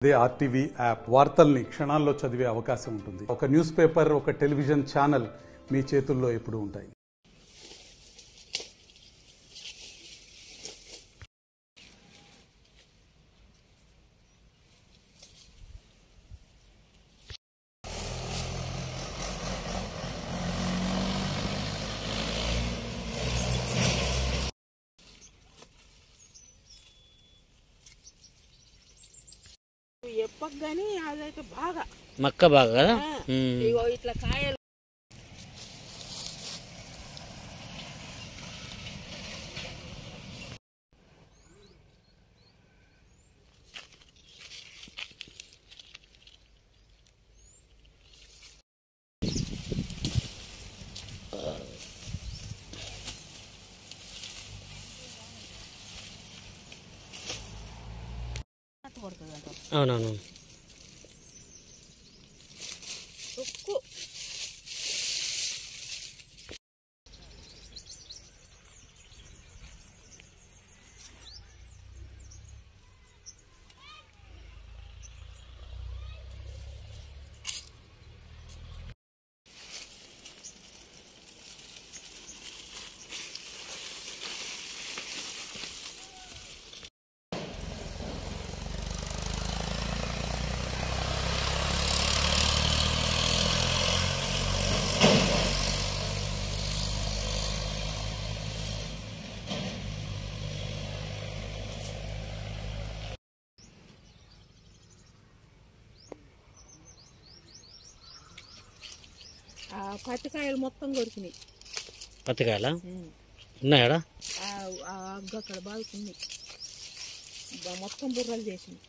అదే RTV app వార్తల్ని క్షణాల్లో చదివే అవకాశం ఉంటుంది. ఒక న్యూస్ పేపర్, ఒక టెలివిజన్ ఛానల్ మీ చేతుల్లో ఎప్పుడూ ఉంటాయి. ఎప్పగాని అదైతే బాగా మక్క బాగా కదా ఇగో ఇట్లా కాయలు అవునవును ఉక్కు పత్తికాయలు మొత్తం కొరికినాయి. పత్తికాయలా ఉన్నాయాడా? అక్కడ బాగుంది, మొత్తం బుర్రలు చేసింది.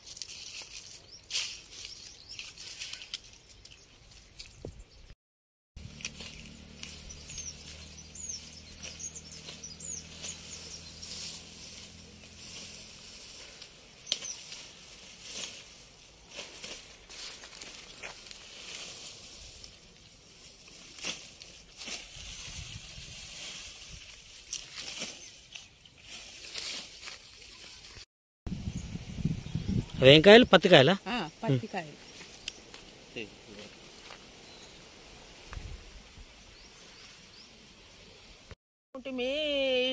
అవేం కాయలు? పత్తికాయలా? పత్తికాయలు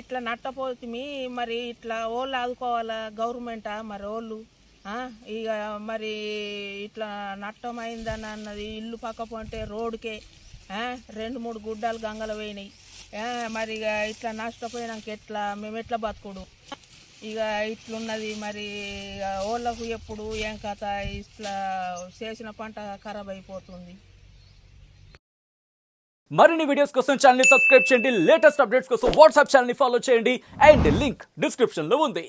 ఇట్లా నట్టపోతుంది. మరి ఇట్లా ఓళ్ళు ఆదుకోవాలా గవర్నమెంటా? మరి ఓళ్ళు ఇక మరి ఇట్లా నట్టమైందని అన్నది ఇల్లు పక్క పోంటే రోడ్డుకే 2-3 గుడ్డలు గంగలు పోయినాయి. మరి ఇక ఇట్లా నష్టపోయినాక ఎట్లా మేము ఎట్లా బతుకుడు? ఇక ఇట్లున్నది. మరి ఓళ్ళకు ఎప్పుడు ఏం కథ? ఇట్లా చేసిన పంట ఖరాబ్ అయిపోతుంది. మరిన్ని వీడియోస్ కోసం ఛానల్ ని సబ్స్క్రైబ్ చేయండి. లేటెస్ట్ అప్డేట్స్ కోసం వాట్సాప్ ఛానల్ ని ఫాలో చేయండి. అండ్ లింక్ డిస్క్రిప్షన్ లో ఉంది.